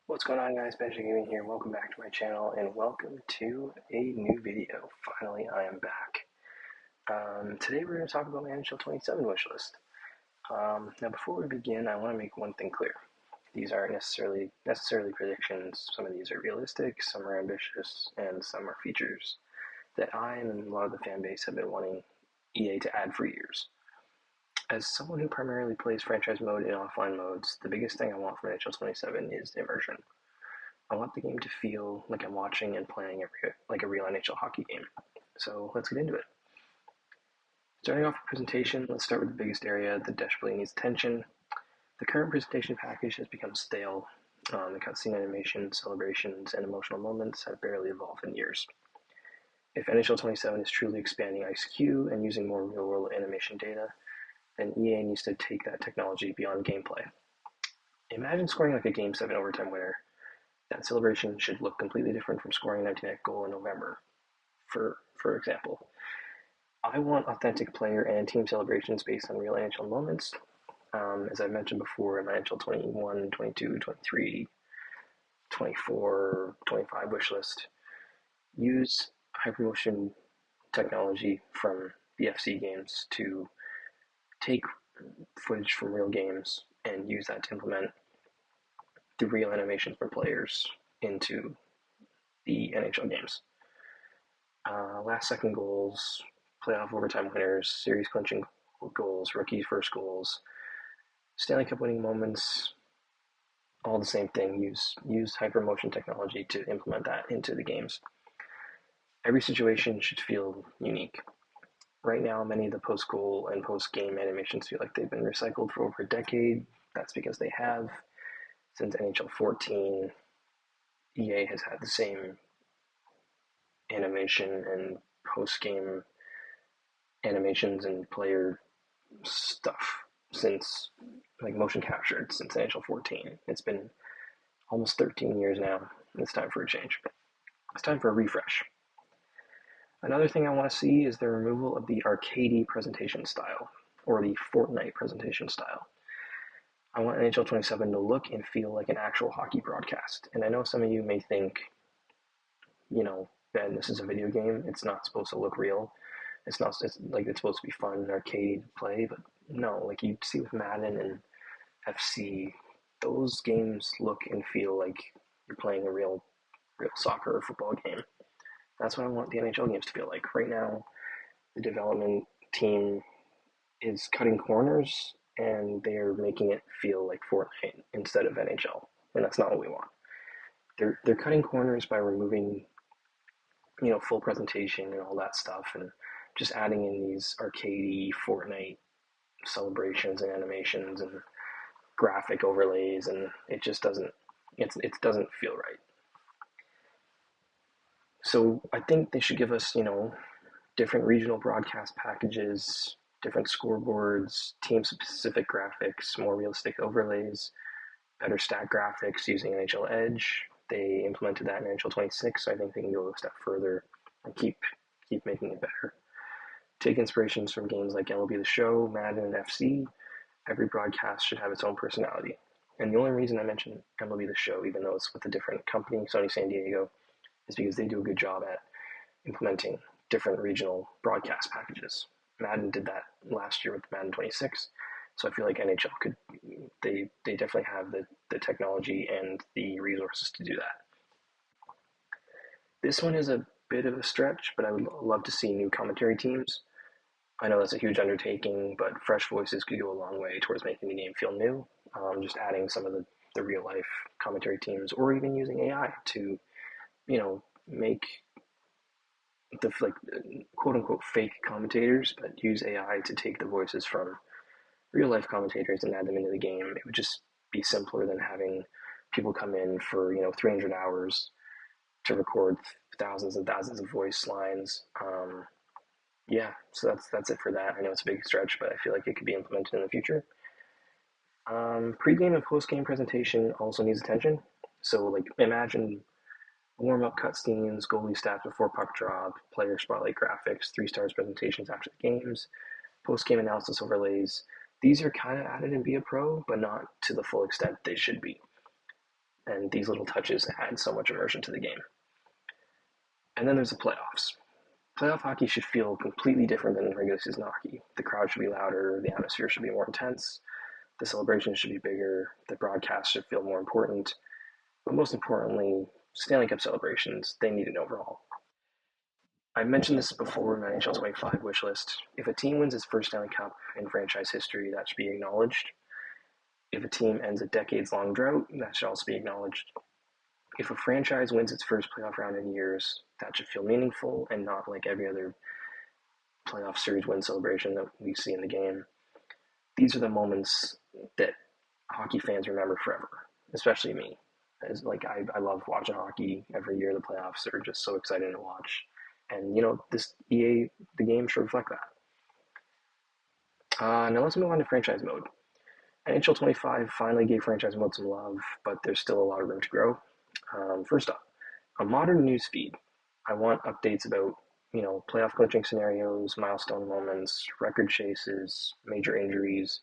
What's going on, guys? Benji Gaming here. Welcome back to my channel and welcome to a new video. Finally, I am back. Today we're going to talk about my NHL 27 wish list. Now, before we begin, I want to make one thing clear. These aren't necessarily predictions. Some of these are realistic, some are ambitious, and some are features that I and a lot of the fan base have been wanting EA to add for years. As someone who primarily plays franchise mode in offline modes, the biggest thing I want from NHL 27 is immersion. I want the game to feel like I'm watching and playing like a real NHL hockey game. So let's get into it. Starting off with presentation, let's start with the biggest area that desperately needs attention. The current presentation package has become stale. The cutscene animation, celebrations, and emotional moments have barely evolved in years. If NHL 27 is truly expanding IceQ and using more real-world animation data, then EA needs to take that technology beyond gameplay. Imagine scoring like a Game 7 overtime winner. That celebration should look completely different from scoring an empty net goal in November, for example. I want authentic player and team celebrations based on real NHL moments. As I mentioned before in my NHL 21, 22, 23, 24, 25 wish list, use hypermotion technology from the FC games to take footage from real games and use that to implement the real animations for players into the NHL games. Last second goals, playoff overtime winners, series clinching goals, rookie first goals, Stanley Cup winning moments, all the same thing. Use hypermotion technology to implement that into the games. Every situation should feel unique. Right now, many of the post-goal and post-game animations feel like they've been recycled for over a decade. That's because they have. Since NHL 14, EA has had the same animation and post-game animations and player stuff since, like, motion captured since NHL 14. It's been almost 13 years now. It's time for a change. It's time for a refresh. Another thing I want to see is the removal of the arcadey presentation style, or the Fortnite presentation style. I want NHL 27 to look and feel like an actual hockey broadcast. And I know some of you may think, Ben, this is a video game. It's not supposed to look real. It's like it's supposed to be fun and arcade play, but no, like you see with Madden and FC, those games look and feel like you're playing a real soccer or football game. That's what I want the NHL games to feel like. Right now, the development team is cutting corners and they're making it feel like Fortnite instead of NHL, and that's not what we want. They're cutting corners by removing, full presentation and all that stuff, and just adding in these arcadey Fortnite celebrations and animations and graphic overlays, and it just doesn't doesn't feel right. So I think they should give us, different regional broadcast packages, different scoreboards, team specific graphics, more realistic overlays, better stat graphics using NHL Edge. They implemented that in NHL 26, so I think they can go a step further and keep making it better. Take inspirations from games like MLB The Show, Madden, and FC. Every broadcast should have its own personality. And the only reason I mention MLB The Show, even though it's with a different company, Sony San Diego, is because they do a good job at implementing different regional broadcast packages. Madden did that last year with Madden 26, so I feel like NHL they definitely have the technology and the resources to do that. This one is a bit of a stretch, but I would love to see new commentary teams. I know that's a huge undertaking, but fresh voices could go a long way towards making the game feel new. Just adding some of the real life commentary teams, or even using AI to, make the quote unquote fake commentators, but use AI to take the voices from real life commentators and add them into the game. It would just be simpler than having people come in for 300 hours to record thousands and thousands of voice lines. Yeah, so that's it for that. I know it's a big stretch, but I feel like it could be implemented in the future. Pre-game and post-game presentation also needs attention. So, like, imagine warm-up cutscenes, goalie stats before puck drop, player spotlight graphics, 3 stars presentations after the games, post-game analysis overlays. These are kind of added in Be a Pro, but not to the full extent they should be. and these little touches add so much immersion to the game. And then there's the playoffs. Playoff hockey should feel completely different than regular season hockey. The crowd should be louder, the atmosphere should be more intense, the celebrations should be bigger, the broadcast should feel more important, but most importantly, Stanley Cup celebrations, they need an overhaul. I mentioned this before in my NHL 25 wish list. If a team wins its first Stanley Cup in franchise history, that should be acknowledged. If a team ends a decades-long drought, that should also be acknowledged. If a franchise wins its first playoff round in years, that should feel meaningful and not like every other playoff series win celebration that we see in the game. These are the moments that hockey fans remember forever, especially me. As like I love watching hockey every year. The playoffs are just so exciting to watch, and this the game should reflect that. Now let's move on to franchise mode. NHL 25 finally gave franchise mode some love, but there's still a lot of room to grow. First up, a modern news feed. I want updates about playoff clinching scenarios, milestone moments, record chases, major injuries,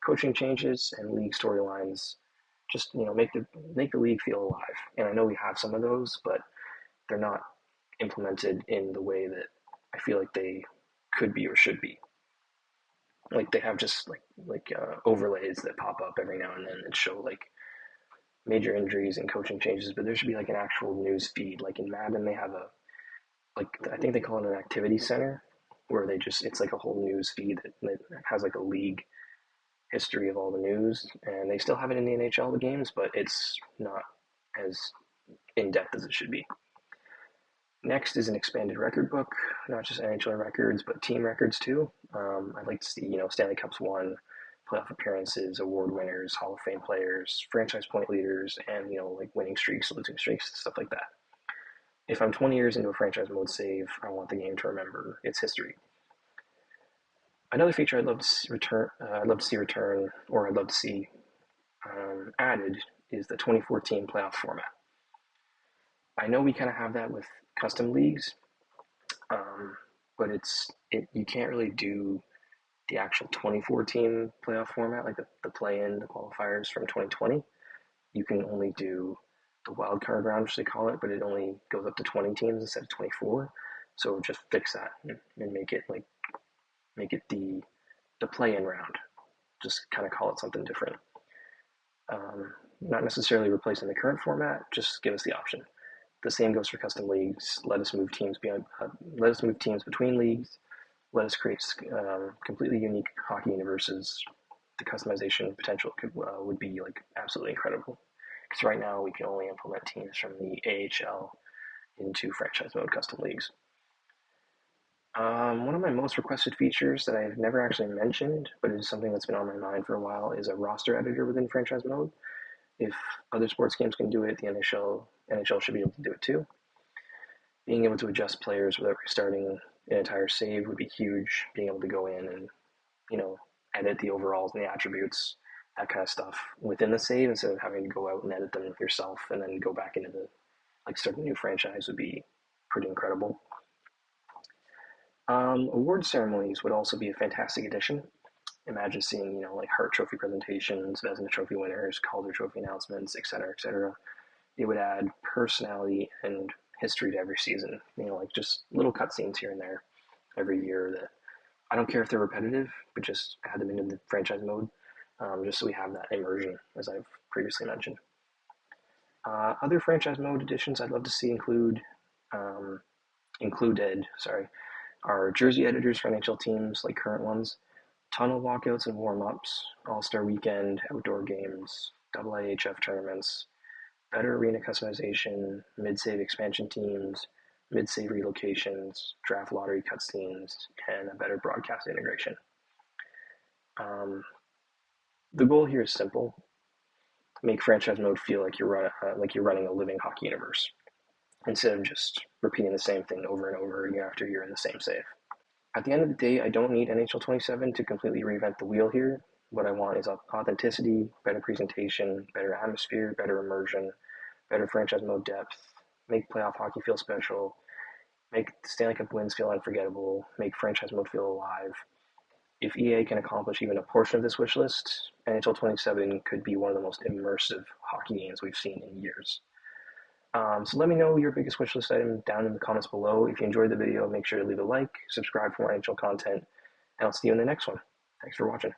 coaching changes, and league storylines. Just make the league feel alive. And I know we have some of those, but they're not implemented in the way that I feel like they could be or should be. Like they have just overlays that pop up every now and then that show like major injuries and coaching changes, but there should be like an actual news feed. Like in Madden, they have I think they call it an activity center, where it's like a whole news feed that has like a league history of all the news, and they still have it in the NHL, the games, but it's not as in depth as it should be. Next is an expanded record book, not just NHL records, but team records too. I'd like to see, Stanley Cups won, playoff appearances, award winners, Hall of Fame players, franchise point leaders, and, like winning streaks, losing streaks, stuff like that. If I'm 20 years into a franchise mode save, I want the game to remember its history. Another feature I'd love to see return, or I'd love to see added, is the 2014 playoff format. I know we kind of have that with custom leagues, but you can't really do the actual 2014 playoff format, like the play-in, the qualifiers from 2020. You can only do the wild card round, which they call it, but it only goes up to 20 teams instead of 24. So just fix that and make it the play-in round. Just kind of call it something different. Not necessarily replacing the current format, just give us the option. The same goes for custom leagues. Let us move teams between leagues. Let us create completely unique hockey universes. The customization potential would be like absolutely incredible. Because right now we can only implement teams from the AHL into franchise mode custom leagues. One of my most requested features that I've never actually mentioned, but it is something that's been on my mind for a while, is a roster editor within franchise mode. If other sports games can do it, the NHL should be able to do it too. Being able to adjust players without restarting an entire save would be huge. Being able to go in and, edit the overalls and the attributes, that kind of stuff within the save instead of having to go out and edit them yourself and then go back into start a new franchise would be pretty incredible. Award ceremonies would also be a fantastic addition. Imagine seeing, Hart Trophy presentations, Vezina Trophy winners, Calder Trophy announcements, etc., etc. It would add personality and history to every season. Just little cutscenes here and there every year that I don't care if they're repetitive, but just add them into the franchise mode, just so we have that immersion, as I've previously mentioned. Other franchise mode additions I'd love to see included are jersey editors for NHL teams, like current ones, tunnel walkouts and warm-ups, All-Star Weekend, outdoor games, AAHF tournaments, better arena customization, mid-save expansion teams, mid-save relocations, draft lottery cutscenes, and a better broadcast integration. The goal here is simple: make franchise mode feel like you're running a living hockey universe, instead of just repeating the same thing over and over year after year in the same save. At the end of the day, I don't need NHL 27 to completely reinvent the wheel here. What I want is authenticity, better presentation, better atmosphere, better immersion, better franchise mode depth, make playoff hockey feel special, make Stanley Cup wins feel unforgettable, make franchise mode feel alive. if EA can accomplish even a portion of this wish list, NHL 27 could be one of the most immersive hockey games we've seen in years. So let me know your biggest wish list item down in the comments below. If you enjoyed the video, make sure to leave a like, subscribe for more NHL content, and I'll see you in the next one. Thanks for watching.